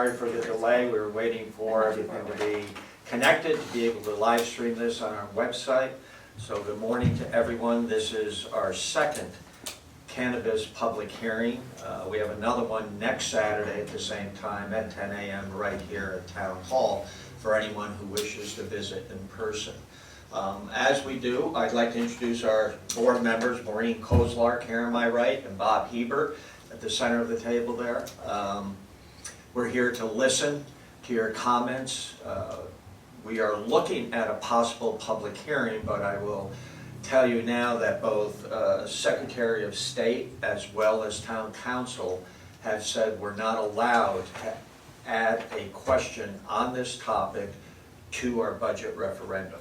sorry for the delay. We were waiting for everything to be connected, to be able to live stream this on our website. So good morning to everyone. This is our second cannabis public hearing. We have another one next Saturday at the same time at 10 a.m. right here at Town Hall for anyone who wishes to visit in person. As we do, I'd like to introduce our board members, Maureen Kozlark here on my right and Bob Hebert at the center of the table there. We're here to listen to your comments. We are looking at a possible public hearing, but I will tell you now that both Secretary of State as well as Town Council have said we're not allowed to add a question on this topic to our budget referendum.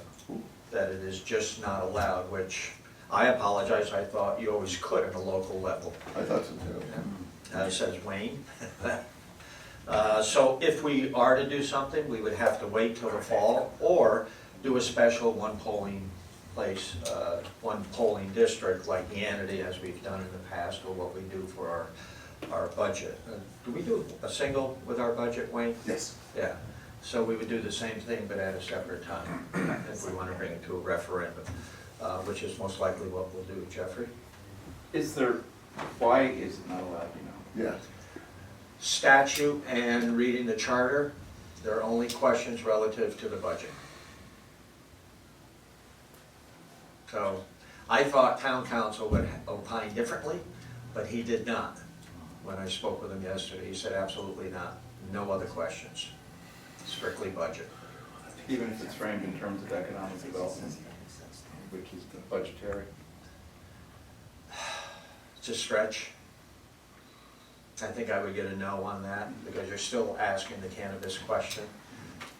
That it is just not allowed, which I apologize, I thought you always could at a local level. I thought so too. Says Wayne. So if we are to do something, we would have to wait till the fall or do a special one polling place, one polling district like Yanity as we've done in the past, or what we do for our budget. Do we do a single with our budget, Wayne? Yes. Yeah. So we would do the same thing, but at a separate time, if we want to bring it to a referendum, which is most likely what we'll do. Jeffrey? Why is it not allowed, you know? Yeah. Statute and reading the charter, there are only questions relative to the budget. So I thought town council would opine differently, but he did not. When I spoke with him yesterday, he said absolutely not, no other questions. Strictly budget. Even if it's framed in terms of economic development, which is the budgetary? It's a stretch. I think I would get a no on that because you're still asking the cannabis question.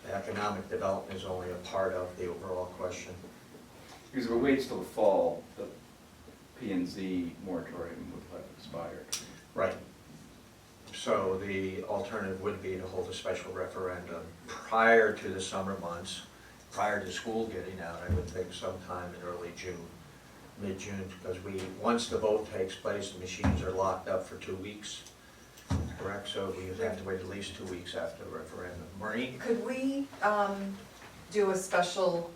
The economic development is only a part of the overall question. Because if it waits till the fall, the P&Z moratorium would have expired. Right. So the alternative would be to hold a special referendum prior to the summer months, prior to school getting out, I would think sometime in early June, mid-June, because once the vote takes place, the machines are locked up for 2 weeks, correct? So we would have to wait at least 2 weeks after the referendum. Maureen? Could we do a special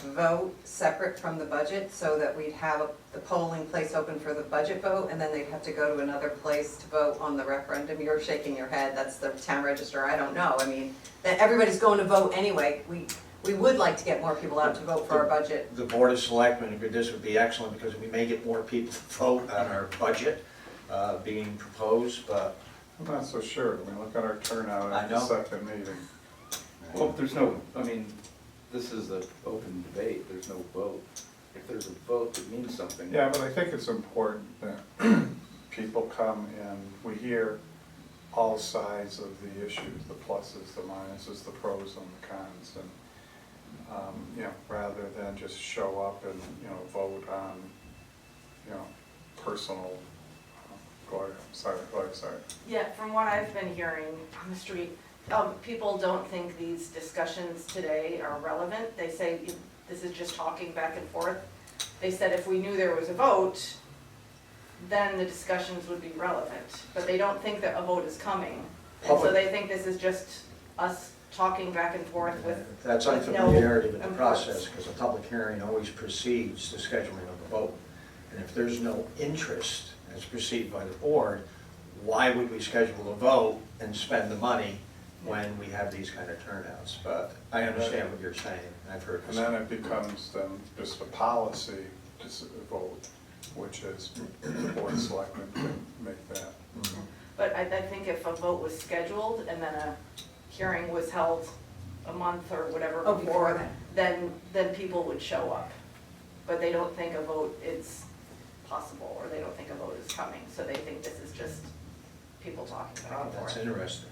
vote separate from the budget so that we'd have the polling place open for the budget vote and then they'd have to go to another place to vote on the referendum? You're shaking your head, that's the town register, I don't know. I mean, that everybody's going to vote anyway. We would like to get more people out to vote for our budget. The Board of Selectmen, this would be excellent because we may get more people to vote on our budget being proposed, but I'm not so sure. I mean, look at our turnout at the second meeting. Well, there's no, I mean, this is an open debate, there's no vote. If there's a vote, it means something. Yeah, but I think it's important that people come and we hear all sides of the issues, the pluses, the minuses, the pros and the cons, and you know, rather than just show up and, you know, vote on, you know, personal. Go ahead, sorry. Yeah, from what I've been hearing on the street, people don't think these discussions today are relevant. They say this is just talking back and forth. They said if we knew there was a vote, then the discussions would be relevant. But they don't think that a vote is coming. And so they think this is just us talking back and forth with that's no unfamiliarity with the importance. process because a public hearing always precedes the scheduling of the vote. And if there's no interest as perceived by the board, why would we schedule a vote and spend the money when we have these kind of turnouts? But I understand what you're saying. I've heard And this. then it becomes then just a policy vote, which is the Board of Selectmen can make that. Mhm. But I think if a vote was scheduled and then a hearing was held a month or whatever Oh, before then people would show up. But they don't think a vote is possible, or they don't think a vote is coming, so they think this is just people talking back Oh, and that's forth. interesting.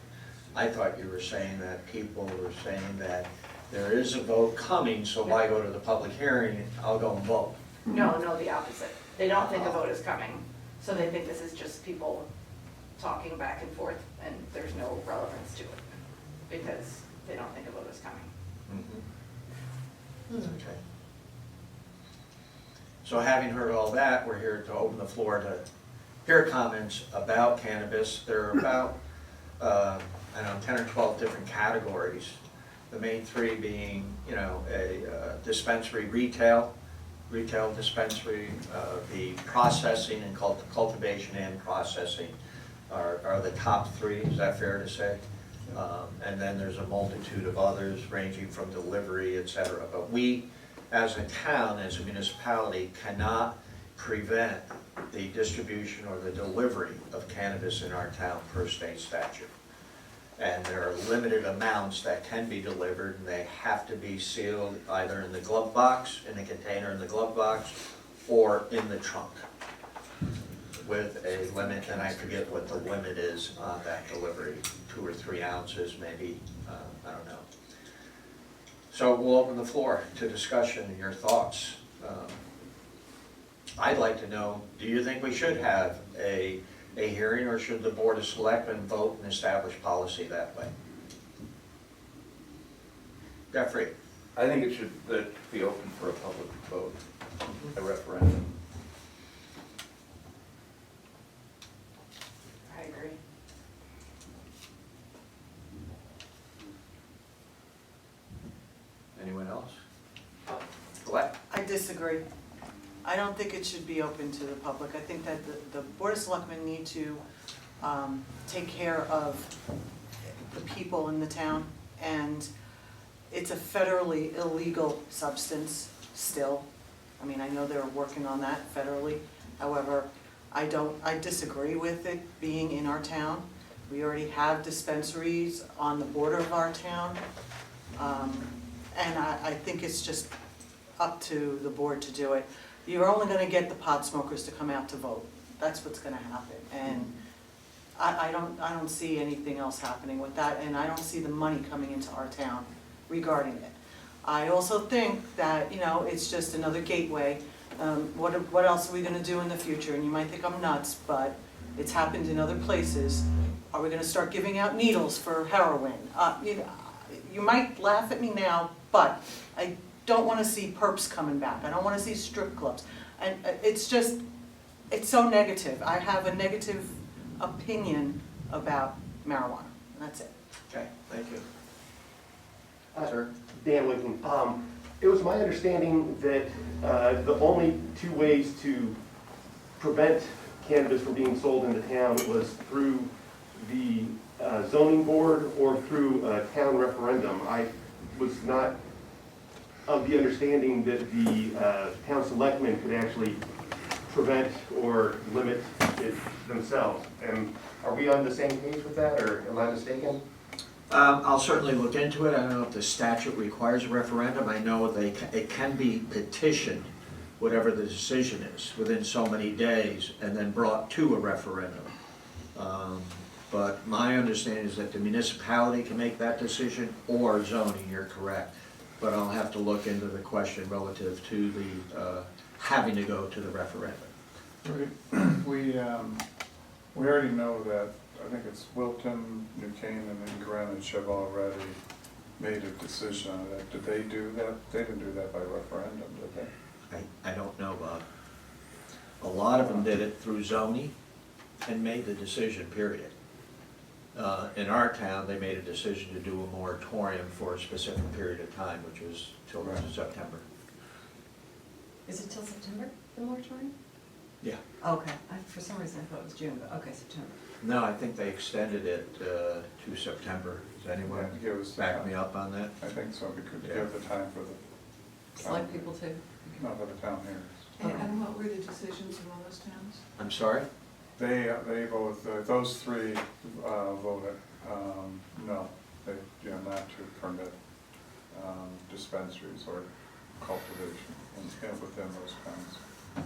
I thought you were saying that people were saying that there is a vote coming, so why go to the public hearing? I'll go and vote. No, the opposite. They don't think a vote is coming, so they think this is just people talking back and forth, and there's no relevance to it, because they don't think a vote is coming. Okay. So having heard all that, we're here to open the floor to hear comments about cannabis. There are about I don't know, 10 or 12 different categories. The main three being, you know, a dispensary retail dispensary, the processing and cultivation and processing are the top three, is that fair to say? And then there's a multitude of others ranging from delivery, et cetera. But we, as a town, as a municipality, cannot prevent the distribution or the delivery of cannabis in our town per state statute. And there are limited amounts that can be delivered, and they have to be sealed either in the glove box, in a container in the glove box, or in the trunk, with a limit, and I forget what the limit is on that delivery, 2 or 3 ounces maybe, I don't know. So we'll open the floor to discussion and your thoughts. I'd like to know, do you think we should have a hearing, or should the Board of Selectmen vote and establish policy that way? Jeffrey? I think it should be open for a public vote, a referendum. I agree. Anyone else? What? I disagree. I don't think it should be open to the public. I think that the Board of Selectmen need to take care of the people in the town, and it's a federally illegal substance still. I mean, I know they're working on that federally. However, I disagree with it being in our town. We already have dispensaries on the border of our town. And I think it's just up to the board to do it. You're only gonna get the pot smokers to come out to vote. That's what's gonna happen. And I don't see anything else happening with that, and I don't see the money coming into our town regarding it. I also think that, you know, it's just another gateway. What else are we gonna do in the future? And you might think I'm nuts, but it's happened in other places. Are we gonna start giving out needles for heroin? You know, you might laugh at me now, but I don't wanna see perps coming back. I don't wanna see strip clubs. And it's just, it's so negative. I have a negative opinion about marijuana, and that's it. Okay, thank you. Sir? Dan Wicken. It was my understanding that the only 2 ways to prevent cannabis from being sold in the town was through the zoning board or through a town referendum. I was not of the understanding that the town selectmen could actually prevent or limit it themselves. And are we on the same page with that, or am I mistaken? I'll certainly look into it. I don't know if the statute requires a referendum. I know it can be petitioned, whatever the decision is, within so many days, and then brought to a referendum. But my understanding is that the municipality can make that decision, or zoning, you're correct. But I'll have to look into the question relative to the having to go to the referendum. We already know that, I think it's Wilton, New Canaan, and Greenwich have already made a decision on that. Did they do that? They didn't do that by referendum, did they? I don't know, Bob. A lot of them did it through zoning and made the decision, period. In our town, they made a decision to do a moratorium for a specific period of time, which was till September. Is it till September, the moratorium? Yeah. Okay, for some reason I thought it was June, but okay, September. No, I think they extended it to September. Does anyone Yeah, give us the back time. me up on that? I think so, because Yeah. give the time for the. Select people too? Not for the town here. And what were the decisions of all those towns? I'm sorry? They both, those 3 voted, no, they, not to permit dispensaries or cultivation within those towns.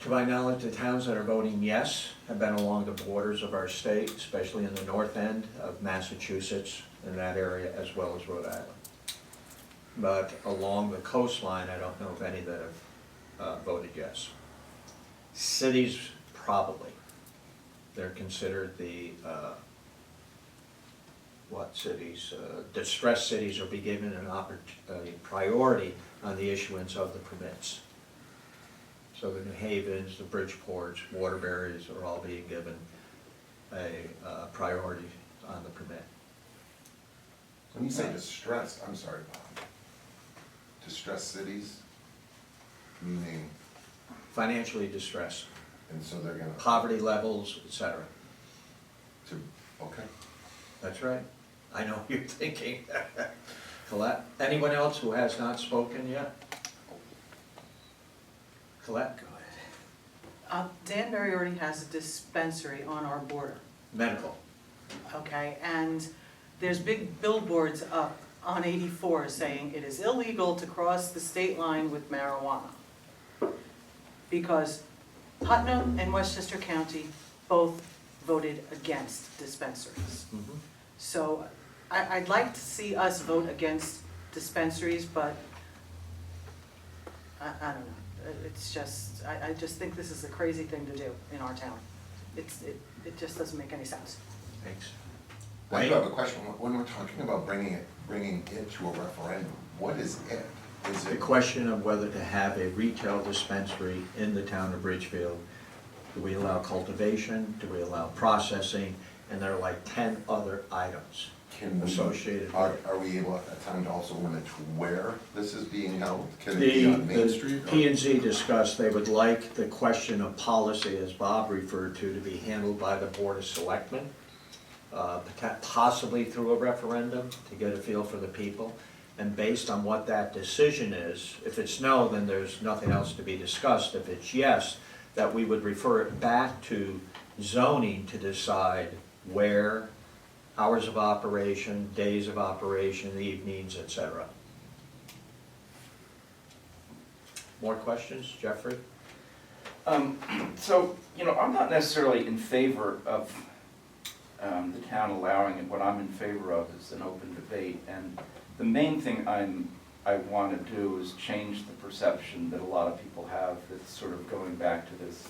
To my knowledge, the towns that are voting yes have been along the borders of our state, especially in the north end of Massachusetts, in that area, as well as Rhode Island. But along the coastline, I don't know of any that have voted yes. Cities, probably. They're considered the, cities? Distressed cities are being given a priority on the issuance of the permits. So the New Havens, the Bridgeports, Waterburys are all being given a priority on the permit. When you say distressed, I'm sorry, Bob. Distressed cities, meaning, Financially distressed, and so they're gonna. poverty levels, et cetera. Okay. That's right. I know you're thinking. Colette, anyone else who has not spoken yet? Colette? Danbury already has a dispensary on our border, Medical. okay? And there's big billboards up on 84 saying it is illegal to cross the state line with marijuana. Because Putnam and Westchester County both voted against dispensaries. Mhm. So I'd like to see us vote against dispensaries, but I don't know. It's just, I just think this is a crazy thing to do in our town. It just doesn't make any sense. Thanks. I do have a question. When we're talking about bringing it to a referendum, what is it? Is The it, question of whether to have a retail dispensary in the town of Ridgefield. Do we allow cultivation? Do we allow processing? And there are like 10 other items can we, associated are with it. are we able at that time to also limit to where this is being held? Can it be on Main Street? The P and Z discussed they would like the question of policy, as Bob referred to be handled by the Board of Selectmen, possibly through a referendum to get a feel for the people. And based on what that decision is, if it's no, then there's nothing else to be discussed. If it's yes, that we would refer it back to zoning to decide where, hours of operation, days of operation, evenings, et cetera. More questions, Jeffrey? So, I'm not necessarily in favor of the town allowing it. What I'm in favor of is an open debate. And the main thing I want to do is change the perception that a lot of people have that's sort of going back to this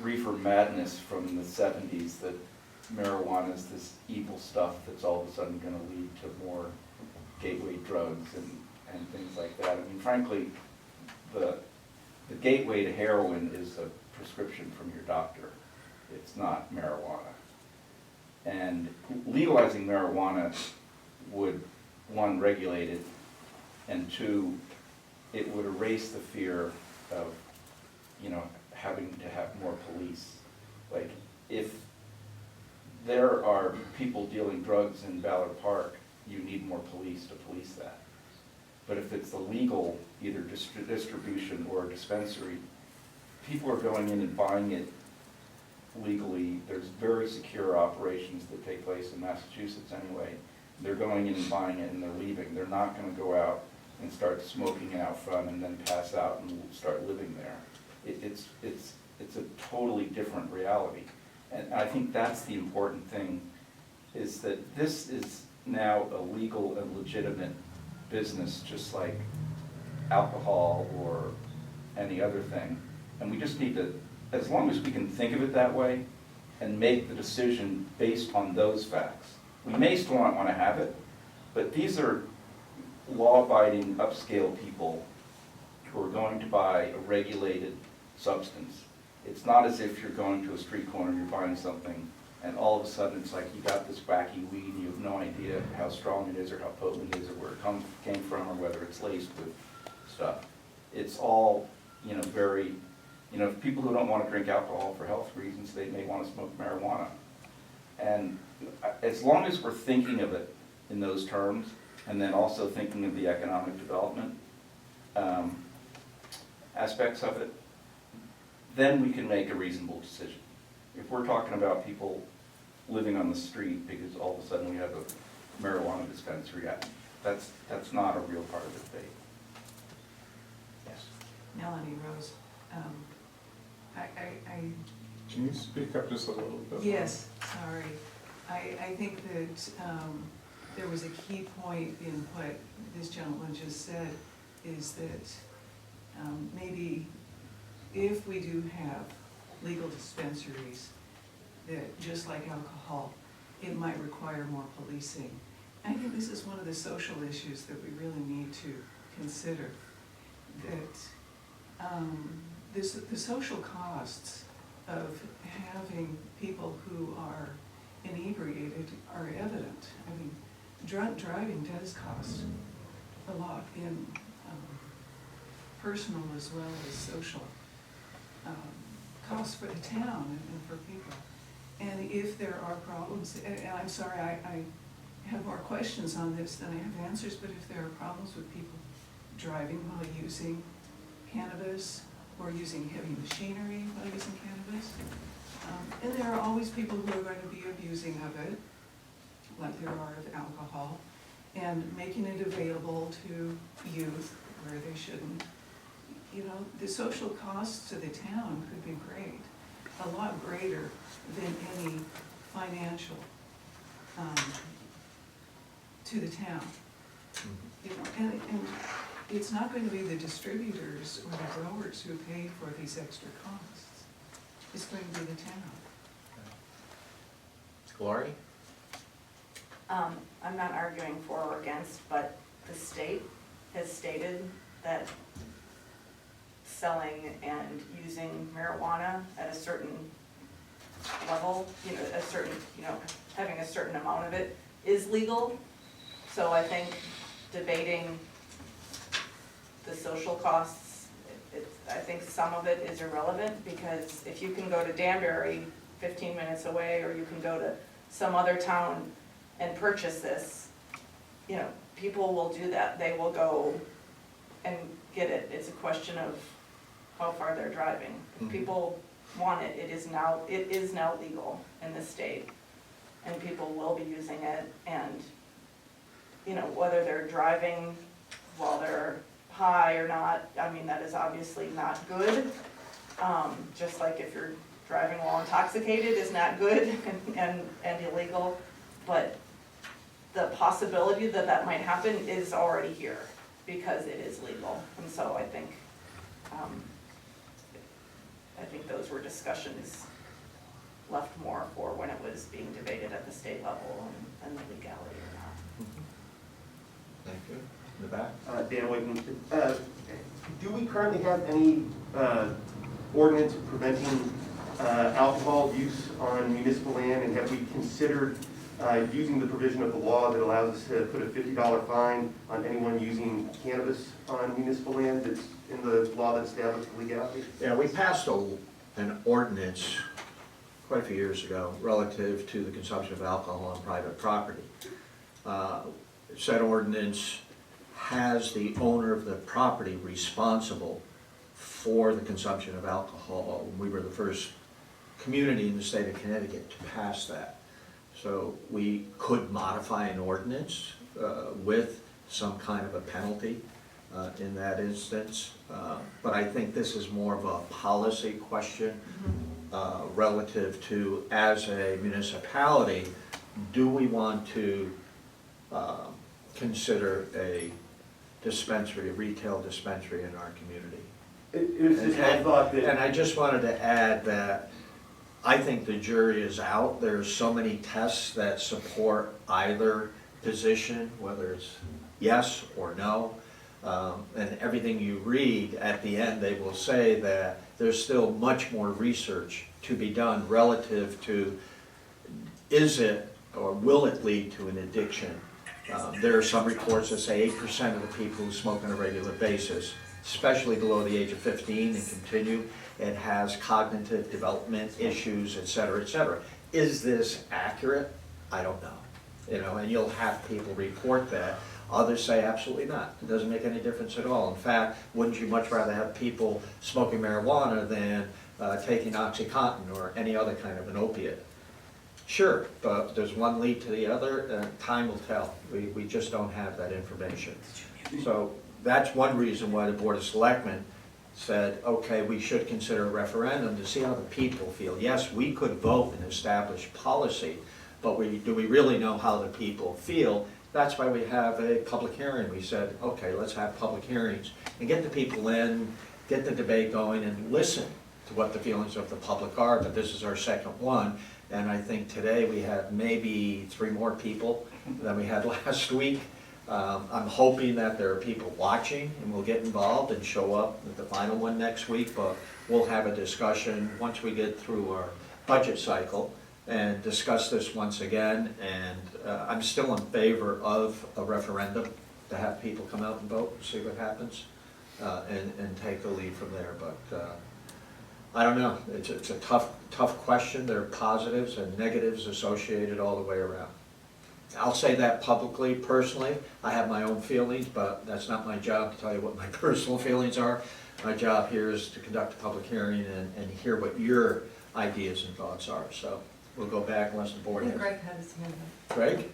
reefer madness from the 70s, that marijuana is this evil stuff that's all of a sudden going to lead to more gateway drugs and things like that. I mean, frankly, the gateway to heroin is a prescription from your doctor. It's not marijuana. And legalizing marijuana would, one, regulate it, and two, it would erase the fear of, having to have more police. Like, if there are people dealing drugs in Ballard Park, you need more police to police that. But if it's the legal, either distribution or dispensary, people are going in and buying it legally. There's very secure operations that take place in Massachusetts anyway. They're going in and buying it and they're leaving. They're not going to go out and start smoking it out front and then pass out and start living there. It's a totally different reality. And I think that's the important thing, is that this is now a legal and legitimate business, just like alcohol or any other thing. And we just need to, as long as we can think of it that way and make the decision based on those facts. We may still not want to have it, but these are law-abiding, upscale people who are going to buy a regulated substance. It's not as if you're going to a street corner, you're buying something, and all of a sudden it's like you got this wacky weed and you have no idea how strong it is or how potent it is or where it came from or whether it's laced with stuff. It's all, very, people who don't want to drink alcohol for health reasons, they may want to smoke marijuana. And as long as we're thinking of it in those terms, and then also thinking of the economic development aspects of it, then we can make a reasonable decision. If we're talking about people living on the street because all of a sudden we have a marijuana dispensary, that's not a real part of the debate. Yes. Melanie Rose, Can you speak up just a little bit? yes, sorry. I think that there was a key point in what this gentleman just said, is that maybe if we do have legal dispensaries, that just like alcohol, it might require more policing. I think this is one of the social issues that we really need to consider, that the social costs of having people who are inebriated are evident. I mean, drunk driving does cost a lot in personal as well as social costs for the town and for people. And if there are problems, and I'm sorry, I have more questions on this than I have answers, but if there are problems with people driving while using cannabis or using heavy machinery while using cannabis, and there are always people who are going to be abusing of it, like there are of alcohol, and making it available to youth where they shouldn't. You know, the social costs to the town could be great, a lot greater than any financial to the town. You know, and it's not going to be the distributors or the growers who pay for these extra costs. It's going to be the town. Glory? I'm not arguing for or against, but the state has stated that selling and using marijuana at a certain level, you know, a certain, you know, having a certain amount of it is legal. So I think debating the social costs, I think some of it is irrelevant, because if you can go to Danbury 15 minutes away, or you can go to some other town and purchase this, you know, people will do that. They will go and get it. It's a question of how far they're driving. If people want it, it is now legal in the state, and people will be using it. And, you know, whether they're driving while they're high or not, I mean, that is obviously not good. Just like if you're driving while intoxicated is not good and illegal, but the possibility that that might happen is already here because it is legal. And so I think those were discussions left more for when it was being debated at the state level and the legality or not. Thank you. In the back? Dan Whiten. Do we currently have any ordinance preventing alcohol use on municipal land, and have we considered using the provision of the law that allows us to put a $50 fine on anyone using cannabis on municipal land that's in the law that establishes legality? Yeah, we passed an ordinance quite a few years ago relative to the consumption of alcohol on private property. Said ordinance has the owner of the property responsible for the consumption of alcohol. We were the first community in the state of Connecticut to pass that. So we could modify an ordinance with some kind of a penalty in that instance. But I think this is more of a policy question relative to, as a municipality, do we want to consider a dispensary, a retail dispensary in our community? It was just my thought that... And I just wanted to add that I think the jury is out. There's so many tests that support either position, whether it's yes or no. And everything you read, at the end, they will say that there's still much more research to be done relative to, is it or will it lead to an addiction? There are some reports that say 8% of the people who smoke on a regular basis, especially below the age of 15 and continue, it has cognitive development issues, et cetera, et cetera. Is this accurate? I don't know. You know, and you'll have people report that. Others say absolutely not. It doesn't make any difference at all. In fact, wouldn't you much rather have people smoking marijuana than taking OxyContin or any other kind of an opiate? Sure, but does one lead to the other? Time will tell. We just don't have that information. So that's one reason why the Board of Selectmen said, okay, we should consider a referendum to see how the people feel. Yes, we could vote and establish policy, but do we really know how the people feel? That's why we have a public hearing. We said, okay, let's have public hearings and get the people in, get the debate going, and listen to what the feelings of the public are. But this is our second one, and I think today we have maybe 3 more people than we had last week. I'm hoping that there are people watching and will get involved and show up at the final one next week, but we'll have a discussion once we get through our budget cycle, and discuss this once again, and I'm still in favor of a referendum, to have people come out and vote and see what happens, and take the lead from there, but I don't know, it's a tough question. There are positives and negatives associated all the way around. I'll say that publicly, personally. I have my own feelings, but that's not my job to tell you what my personal feelings are. My job here is to conduct a public hearing and hear what your ideas and thoughts are. So we'll go back unless the board I think has. Greg had his hand up. Greg?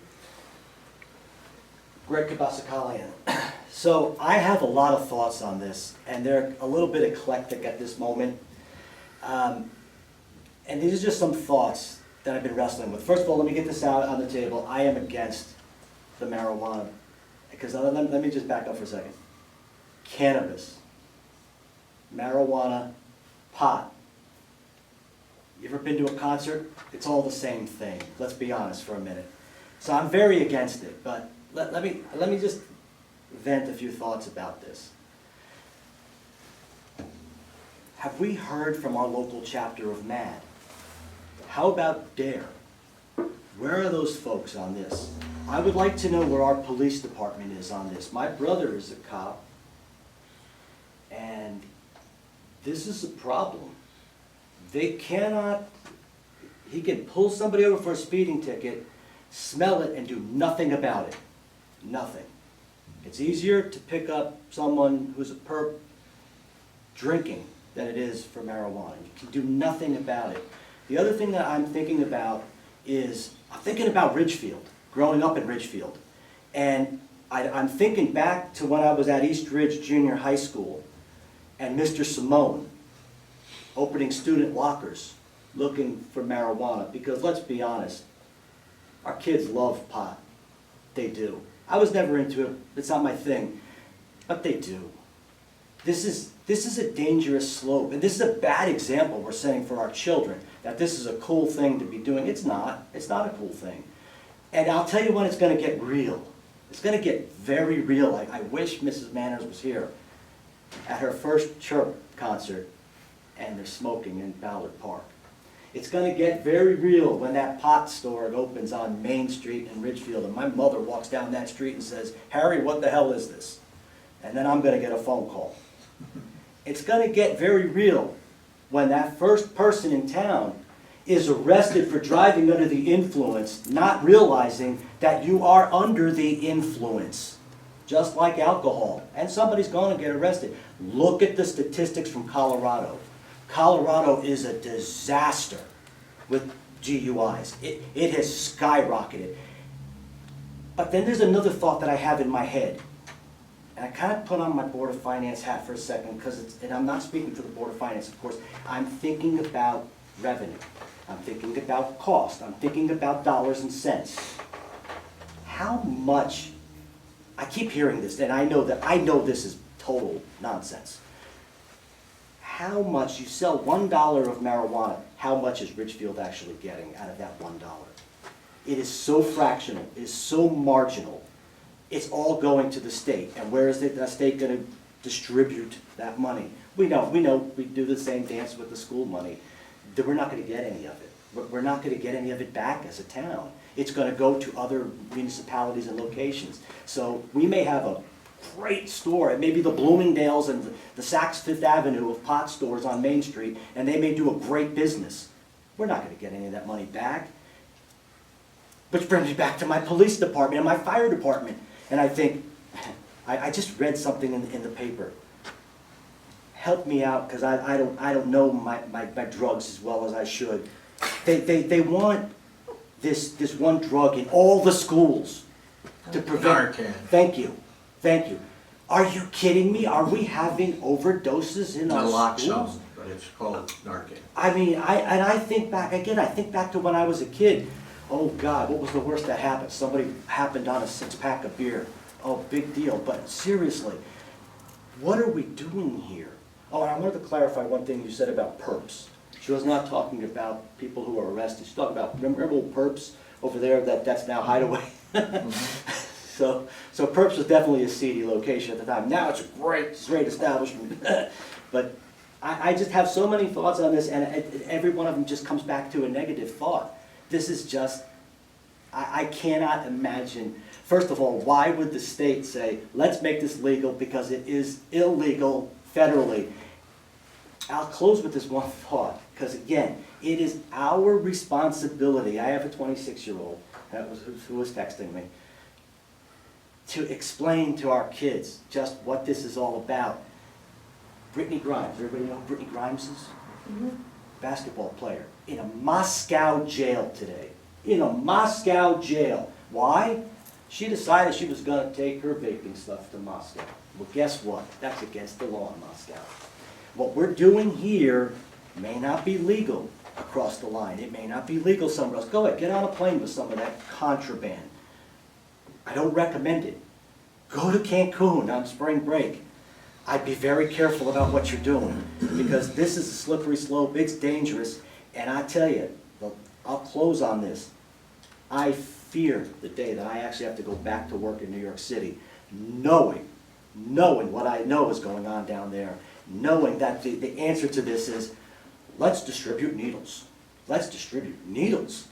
Greg Kabasakalian. So I have a lot of thoughts on this, and they're a little bit eclectic at this moment. And these are just some thoughts that I've been wrestling with. First of all, let me get this out on the table. I am against the marijuana, because let me just back up for a second. Cannabis, marijuana, pot. You ever been to a concert? It's all the same thing. Let's be honest for a minute. So I'm very against it, but let me just vent a few thoughts about this. Have we heard from our local chapter of MAD? How about DARE? Where are those folks on this? I would like to know where our police department is on this. My brother is a cop, and this is a problem. They cannot, he can pull somebody over for a speeding ticket, smell it, and do nothing about it. Nothing. It's easier to pick up someone who's a perp drinking than it is for marijuana. You can do nothing about it. The other thing that I'm thinking about is, I'm thinking about Ridgefield, growing up in Ridgefield. And I'm thinking back to when I was at East Ridge Junior High School, and Mr. Simone opening student lockers looking for marijuana, because let's be honest, our kids love pot. They do. I was never into it, it's not my thing, but they do. This is a dangerous slope, and this is a bad example we're setting for our children, that this is a cool thing to be doing. It's not a cool thing. And I'll tell you when it's gonna get real. It's gonna get very real. I wish Mrs. Manners was here at her first Chirp concert, and they're smoking in Ballard Park. It's gonna get very real when that pot store opens on Main Street in Ridgefield, and my mother walks down that street and says, "Harry, what the hell is this?" And then I'm gonna get a phone call. It's gonna get very real when that first person in town is arrested for driving under the influence, not realizing that you are under the influence, just like alcohol, and somebody's gonna get arrested. Look at the statistics from Colorado. Colorado is a disaster with GUIs. It has skyrocketed. But then there's another thought that I have in my head. And I kind of put on my Board of Finance hat for a second, because and I'm not speaking for the Board of Finance, of course. I'm thinking about revenue. I'm thinking about cost. I'm thinking about dollars and cents. How much, I keep hearing this, and I know this is total nonsense. How much, you sell $1 of marijuana, how much is Ridgefield actually getting out of that $1? It is so fractional, it is so marginal. It's all going to the state, and where is the state going to distribute that money? We know, we do the same dance with the school money. That we're not going to get any of it. We're not going to get any of it back as a town. It's going to go to other municipalities and locations. So we may have a great store, it may be the Bloomingdale's and the Saks Fifth Avenue of pot stores on Main Street, and they may do a great business. We're not going to get any of that money back. Which brings me back to my police department and my fire department. And I think, I just read something in the paper. Help me out, because I don't know my drugs as well as I should. They want this one drug in all the schools to prevent. Narcan. Thank you. Are you kidding me? Are we having overdoses in our schools? Naloxone, but it's called Narcan. I mean, I think back to when I was a kid. Oh God, what was the worst that happened? Somebody happened on a 6-pack of beer. Oh, big deal. But seriously, what are we doing here? Oh, and I wanted to clarify one thing you said about perps. She was not talking about people who are arrested. She's talking about, remember old perps over there that's now Hideaway? So perps was definitely a seedy location at the time. Now it's a great establishment. But I just have so many thoughts on this, and every one of them just comes back to a negative thought. This is just, I cannot imagine. First of all, why would the state say, let's make this legal because it is illegal federally? I'll close with this one thought, because again, it is our responsibility. I have a 26-year-old who was texting me, to explain to our kids just what this is all about. Brittany Grimes, everybody know who Brittany Grimes is? Basketball player, in a Moscow jail today. In a Moscow jail. Why? She decided she was gonna take her vaping stuff to Moscow. Well, guess what? That's against the law in Moscow. What we're doing here may not be legal across the line. It may not be legal somewhere else. Go ahead, get on a plane with some of that contraband. I don't recommend it. Go to Cancun on spring break. I'd be very careful about what you're doing, because this is a slippery slope, it's dangerous, and I tell you, I'll close on this. I fear the day that I actually have to go back to work in New York City, knowing what I know is going on down there, knowing that the answer to this is, let's distribute needles. Let's distribute needles.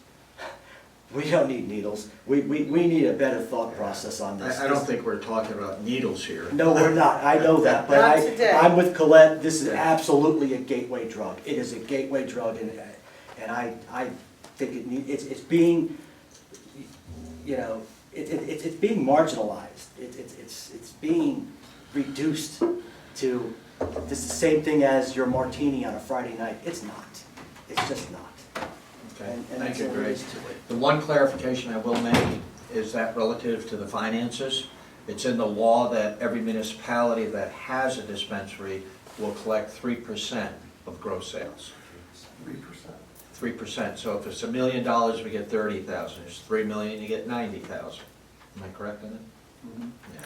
We don't need needles. We need a better thought process on this. I don't think we're talking about needles here. No, we're not. I know that, but Not today. I'm with Colette. This is absolutely a gateway drug. It is a gateway drug, and I think it's being, you know, it's being marginalized. It's being reduced to this is the same thing as your martini on a Friday night. It's not. It's just not. Okay, And thank that's you, all there Greg. is to it. The one clarification I will make is that relative to the finances, it's in the law that every municipality that has a dispensary will collect 3% of gross sales. 3%. So if it's $1 million, we get 30,000. If it's 3 million, you get 90,000. Am I correct on that? Yeah.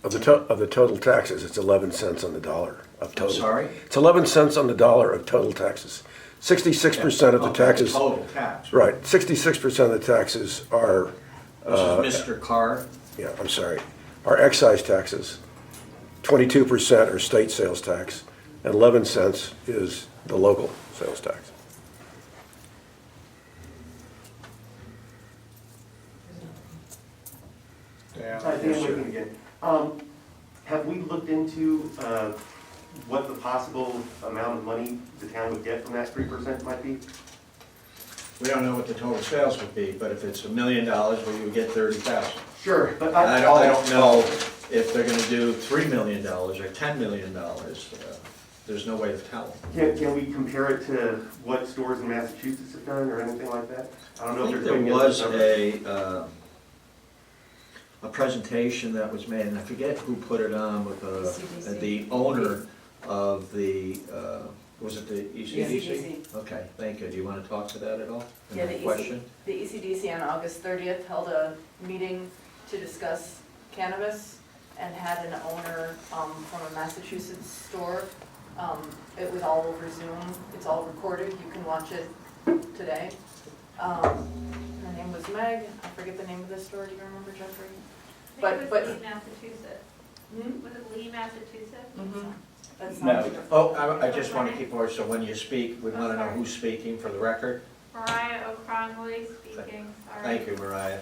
Of the total taxes, it's 11 cents on the dollar of I'm total. sorry? It's 11 cents on the dollar of total taxes. 66% of the Okay, taxes, Total tax. right, 66% of the taxes are, This is Mr. Carr. yeah, I'm sorry, are excise taxes. 22% are state sales tax, and 11 cents is the local sales tax. Dan? Hi, Dan Whitman again. Have we looked into what the possible amount of money the town would get from that 3% might be? We don't know what the total sales would be, but if it's $1 million, we would get 30,000. Sure, but I don't know if they're gonna do $3 million or $10 million. There's no way of telling. Can we compare it to what stores in Massachusetts have done or anything like that? I don't know I if think they're there doing was it. a presentation that was made, and I forget who put it on, with ECDC. the owner of the, was it the ECDC? ECDC. Okay, thank you. Do you want to talk to that at all? Yeah, Any question? The ECDC on August 30th held a meeting to discuss cannabis and had an owner from a Massachusetts store. It was all over Zoom, it's all recorded, you can watch it today. Her name was Meg, I forget the name of the store, do you remember, Jeffrey? I think But- it was Lee, Massachusetts. Was it Lee, Massachusetts? Mhm. That's No. not. Oh, I just want to keep order, so when you speak, we want to know who's speaking for the record. Mariah O'Cronley speaking, sorry. Thank you, Mariah.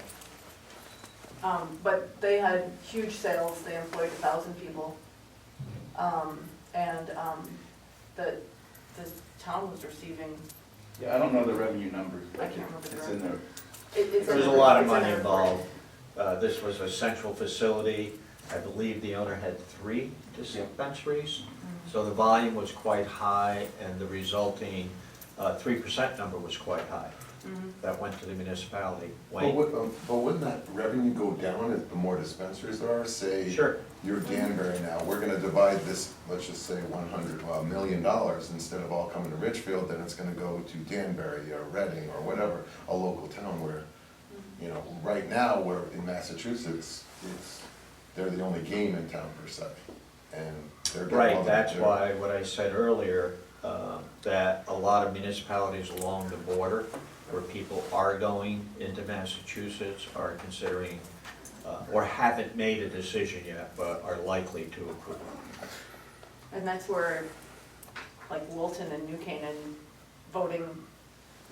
But they had huge sales, they employed 1,000 people. And the town was receiving, Yeah, I don't know the revenue numbers, I but can't remember the it's in there. it's. There was a lot of money involved. This was a central facility. I believe the owner had 3 dispensaries. So the volume was quite high, and the resulting 3% number was quite high. That went to the municipality. But Wayne? but wouldn't that revenue go down if the more dispensaries there are? Say, Sure. you're Danbury now, we're gonna divide this, let's just say $100 million, instead of all coming to Ridgefield, then it's gonna go to Danbury or Reading or whatever, a local town where, you know, right now, we're in Massachusetts, they're the only game in town per se, and they're getting all Right, the. that's why what I said earlier, that a lot of municipalities along the border where people are going into Massachusetts are considering, or haven't made a decision yet, but are likely to approve. And that's where, like Wilton and New Canaan voting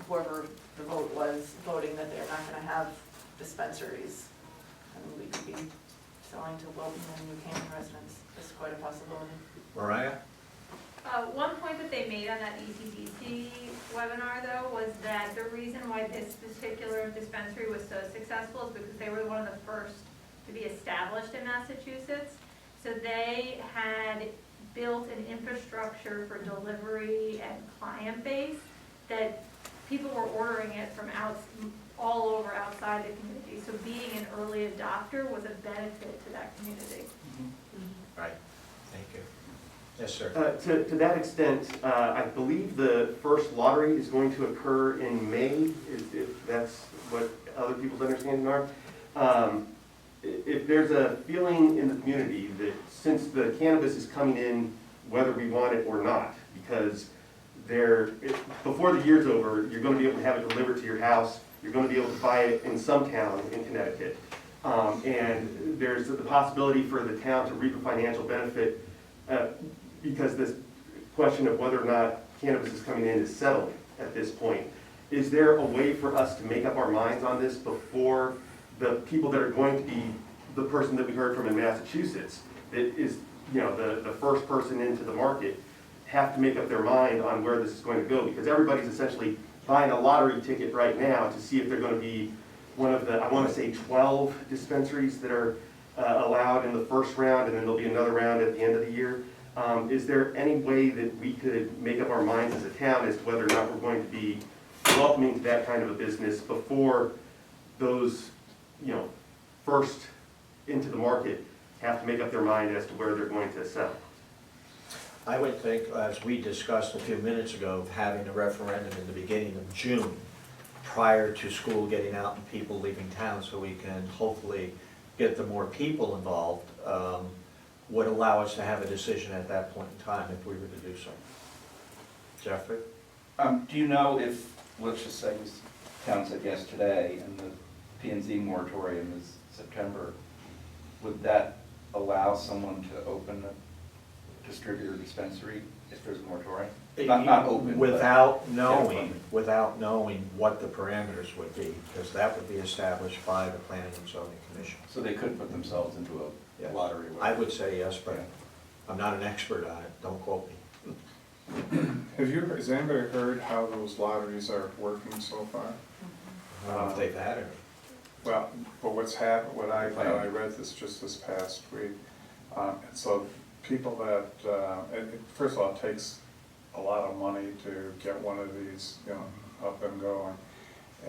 whoever the vote was, voting that they're not gonna have dispensaries. And we could be selling to Wilton and New Canaan residents, that's quite a possibility. Mariah? One point that they made on that ECDC webinar though was that the reason why this particular dispensary was so successful is because they were one of the first to be established in Massachusetts. So they had built an infrastructure for delivery and client base that people were ordering it from all over outside the community. So being an early adopter was a benefit to that community. Right, thank you. Yes, sir. To that extent, I believe the first lottery is going to occur in May, if that's what other people's understanding are. If there's a feeling in the community that since the cannabis is coming in, whether we want it or not, because before the year's over, you're going to be able to have it delivered to your house, you're going to be able to buy it in some town in Connecticut. And there's the possibility for the town to reap a financial benefit because this question of whether or not cannabis is coming in is settled at this point. Is there a way for us to make up our minds on this before the people that are going to be the person that we heard from in Massachusetts, that is, the first person into the market, have to make up their mind on where this is going to go? Because everybody's essentially buying a lottery ticket right now to see if they're going to be one of the, I want to say 12 dispensaries that are allowed in the first round, and then there'll be another round at the end of the year. Is there any way that we could make up our minds as a town as to whether or not we're going to be welcoming to that kind of a business before those, first into the market have to make up their mind as to where they're going to sell? I would think, as we discussed a few minutes ago, of having a referendum in the beginning of June, prior to school getting out and people leaving town, so we can hopefully get the more people involved, would allow us to have a decision at that point in time if we were to do so. Jeffrey? Do you know if, let's just say this town said yes today and the P&Z moratorium is September, would that allow someone to open a distributor dispensary if there's a moratorium? Not open, Without but knowing what the parameters would be, because that would be established by the Planning and Zoning Commission. so they could put themselves into a Yeah. lottery. I would say yes, but Yeah. I'm not an expert on it, don't quote me. Has anybody heard how those lotteries are working so far? I don't know if they've had it. Well, but what's happened, I read this just this past week, and so people that, first of all, it takes a lot of money to get one of these, up and going.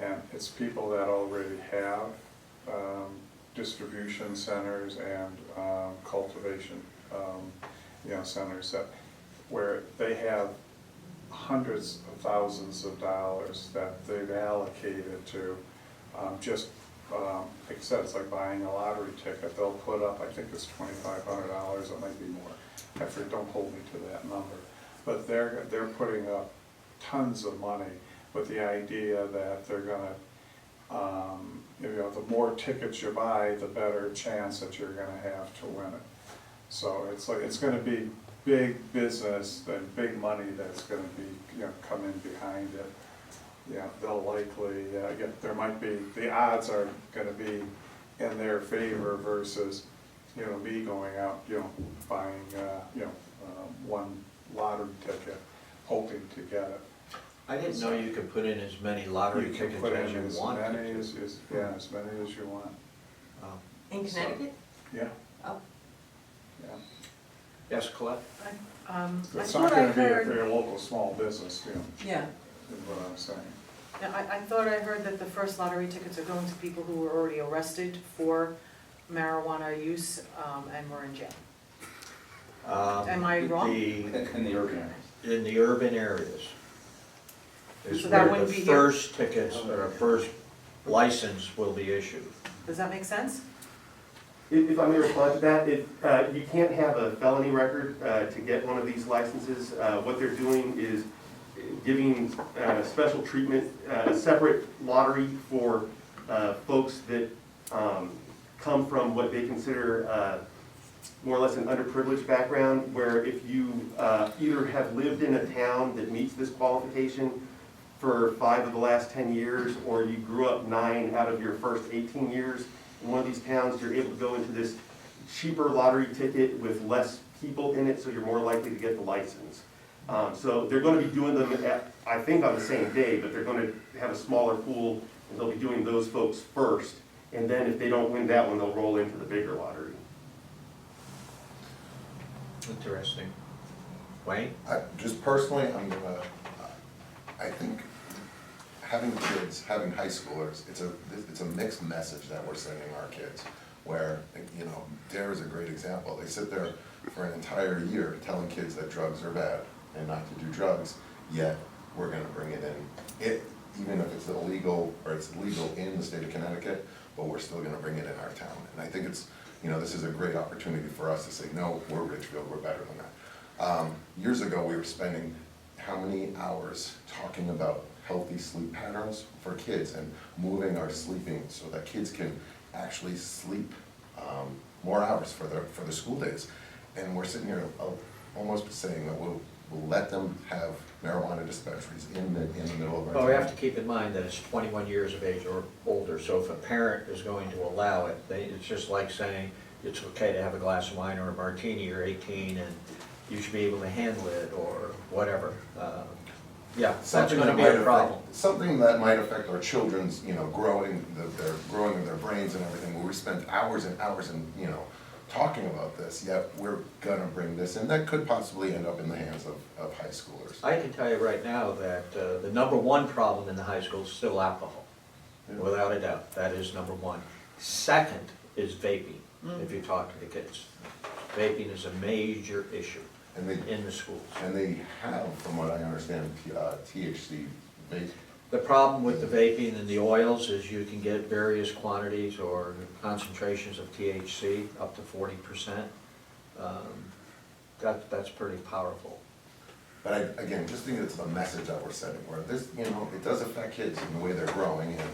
And it's people that already have distribution centers and cultivation, centers where they have hundreds of thousands of dollars that they've allocated to just, like I said, it's like buying a lottery ticket. They'll put up, I think it's $2,500, it might be more. I forget, don't hold me to that number. But they're putting up tons of money with the idea that they're gonna, the more tickets you buy, the better chance that you're gonna have to win it. So it's like, it's gonna be big business and big money that's gonna be, come in behind it. Yeah, they'll likely, there might be, the odds are gonna be in their favor versus, me going out, buying, one lottery ticket, hoping to get it. I didn't know you could put in as many lottery You can tickets put as in you as wanted many to. as you want. Oh. In Connecticut? Yeah, Oh. yeah. Yes, Colette? I It's thought not I gonna be if heard, you're a local small business, yeah, is what I'm saying. now, I thought I heard that the first lottery tickets are going to people who were already arrested for marijuana use, and were in jail. Am I wrong? In the urban areas. In the urban areas is So that where the wouldn't be here? first tickets or first license will be issued. Does that make sense? If I may respond to that, you can't have a felony record to get one of these licenses. What they're doing is giving special treatment, a separate lottery for folks that come from what they consider more or less an underprivileged background, where if you either have lived in a town that meets this qualification for 5 of the last 10 years, or you grew up 9 out of your first 18 years in one of these towns, you're able to go into this cheaper lottery ticket with less people in it, so you're more likely to get the license. So they're going to be doing them, I think, on the same day, but they're going to have a smaller pool, and they'll be doing those folks first. And then if they don't win that one, they'll roll into the bigger lottery. Interesting. Wayne? Just personally, I think having kids, having high schoolers, it's a mixed message that we're sending our kids. Where, you know, DARE is a great example. They sit there for an entire year telling kids that drugs are bad and not to do drugs, yet we're gonna bring it in. Even if it's illegal, or it's legal in the state of Connecticut, but we're still gonna bring it in our town. And I think it's, you know, this is a great opportunity for us to say, no, we're Ridgefield, we're better than that. Years ago, we were spending how many hours talking about healthy sleep patterns for kids and moving our sleeping so that kids can actually sleep more hours for the school days. And we're sitting here almost saying that we'll let them have marijuana dispensaries in the middle of our town. Well, we have to keep in mind that it's 21 years of age or older, so if a parent is going to allow it, it's just like saying it's okay to have a glass of wine or a martini, you're 18 and you should be able to handle it, or whatever. Yeah, that's gonna be a problem. Something that might affect our children's, you know, growing of their brains and everything, where we spent hours and hours and, you know, talking about this, yet we're gonna bring this in. That could possibly end up in the hands of high schoolers. I can tell you right now that the number one problem in the high school is still alcohol, without a doubt. That is number one. Second is vaping, if you talk to the kids. Vaping is a major issue in the schools. And they have, from what I understand, THC vape. The problem with the vaping and the oils is you can get various quantities or concentrations of THC, up to 40%. That's pretty powerful. But again, just think it's the message that we're sending, where this, you know, it does affect kids in the way they're growing, and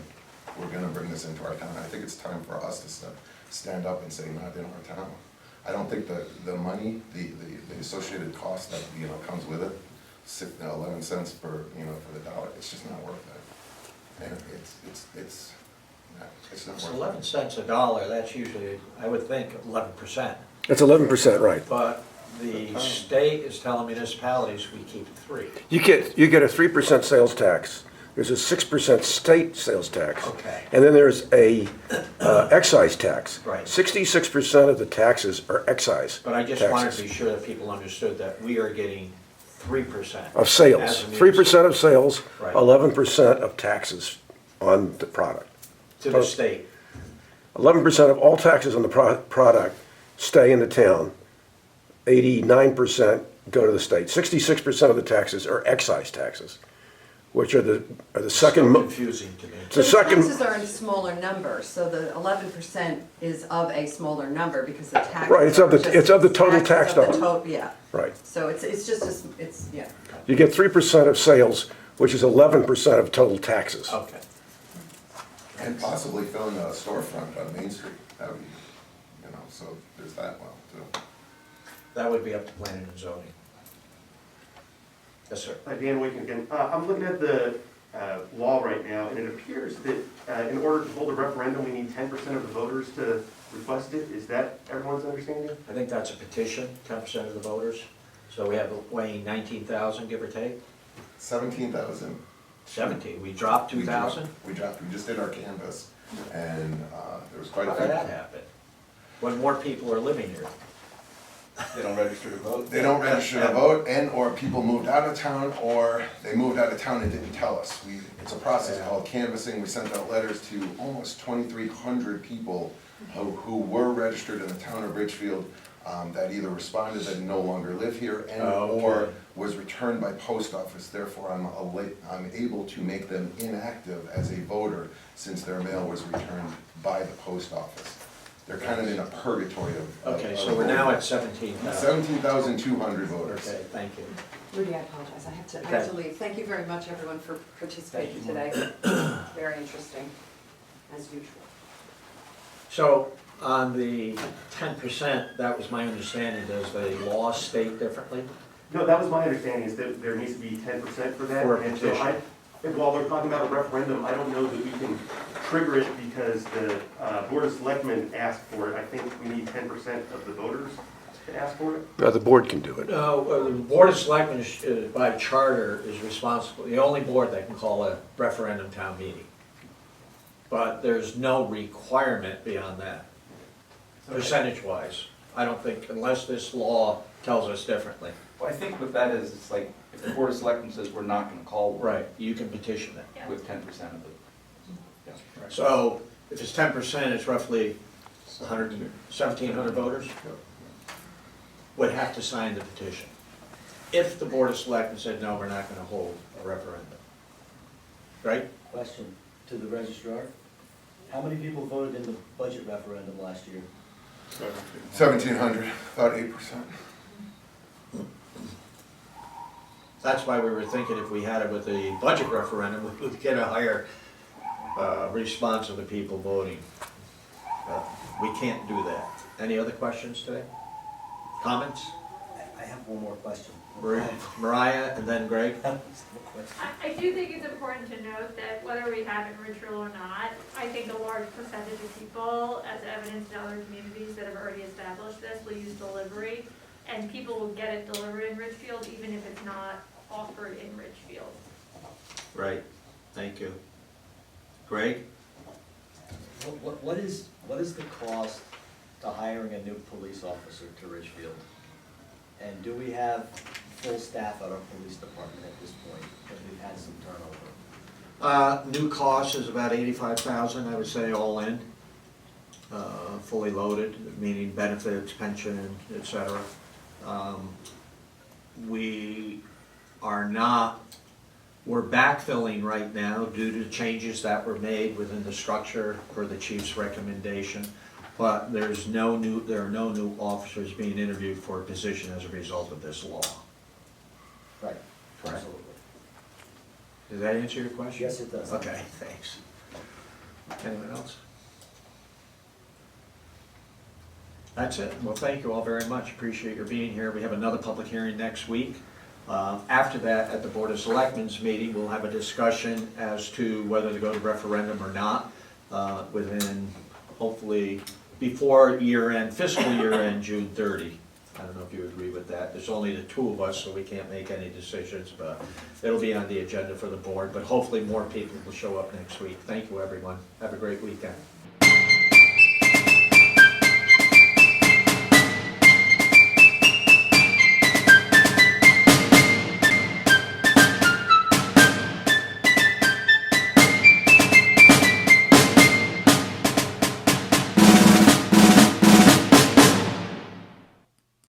we're gonna bring this into our town. I think it's time for us to stand up and say, not in our town. I don't think the money, the associated cost that, you know, comes with it, 11 cents per, you know, for the dollar, it's just not worth it. And it's not It's worth it. 11 cents a dollar, that's usually, I would think, 11%. It's 11%, right. But the state is telling municipalities we keep 3. You get a 3% sales tax. There's a 6% state sales tax. Okay. And then there's a excise tax. Right. 66% of the taxes are excise But I just wanted to taxes be sure that people understood that we are getting 3%. of sales. as a 3% of sales, Right. 11% of taxes on the product. To the state. 11% of all taxes on the product stay in the town. 89% go to the state. 66% of the taxes are excise taxes, which are the second. So confusing to me. It's the The second. taxes are in smaller numbers, so the 11% is of a smaller number because the taxes. Right, it's of the- are just it's of the total taxes tax of the dollar. Yeah, Right. so it's just, yeah. You get 3% of sales, which is 11% of total taxes. Okay. And possibly filling a storefront on Main Street, that would be, you know, so there's that well too. That would be up to planning and zoning. Yes, sir. Dan Waken again. I'm looking at the law right now, and it appears that in order to hold a referendum, we need 10% of the voters to request it. Is that everyone's understanding? I think that's a petition, 10% of the voters. So we have weighing 19,000, give or take. 17,000. 17, we dropped 2,000? We just did our canvas, and there was quite a How few. did that happen? When more people are living here. They don't register to vote? They don't register to vote, or people moved out of town, or they moved out of town and didn't tell us. It's a process called canvassing. We sent out letters to almost 2,300 people who were registered in the town of Ridgefield, that either responded that no longer live here, or was returned by post office. Therefore, I'm able to make them inactive as a voter since their mail was returned by the post office. They're kind of in a purgatory of. Okay, so we're now at 17,000. 17,200 voters. Okay, thank you. Rudy, I apologize, I have to leave. Thank you very much, everyone, for participating Thank today. Very interesting, as usual. So on the 10%, that was my understanding, does the law state differently? No, that was my understanding, is that there needs to be 10% for that. For a And so petition. And while we're talking about a referendum, I don't know that we can trigger it because the Board of Selectmen asked for it. I think we need 10% of the voters to ask for it. Now, the board can do it. No, the Board of Selectmen by charter is responsible, the only board that can call a referendum town meeting. But there's no requirement beyond that, percentage-wise. I don't think, unless this law tells us differently. Well, I think what that is, it's like, if the Board of Selectmen says we're not gonna call one. Right, you can petition it. Yeah. With 10% of it. So if it's 10%, it's roughly 1,700 voters would have to sign the petition. If the Board of Selectmen said, no, we're not gonna hold a referendum. Right? Question to the registrar. How many people voted in the budget referendum last year? 1,700, about 8%. That's why we were thinking if we had it with the budget referendum, we would get a higher response of the people voting. But we can't do that. Any other questions today? Comments? I have one more question. Mariah and then Greg? I do think it's important to note that whether we have it in Ridgefield or not, I think a large percentage of people, as evidenced in other communities that have already established this, will use delivery. And people will get it delivered in Ridgefield even if it's not offered in Ridgefield. Right, thank you. Greg? What is the cost to hiring a new police officer to Ridgefield? And do we have full staff at our police department at this point, because we've had some turnover? New cost is about 85,000, I would say, all in. Fully loaded, meaning benefits, pension, et cetera. We're backfilling right now due to changes that were made within the structure for the chief's recommendation. But there are no new officers being interviewed for a position as a result of this law. Right, Correct. absolutely. Does that answer your question? Yes, it does. Okay, thanks. Anyone else? That's it. Well, thank you all very much. Appreciate your being here. We have another public hearing next week. After that, at the Board of Selectmen's meeting, we'll have a discussion as to whether to go to referendum or not within, hopefully, before year end, fiscal year end, June 30. I don't know if you agree with that. There's only the two of us, so we can't make any decisions, but it'll be on the agenda for the board. But hopefully more people will show up next week. Thank you, everyone. Have a great weekend.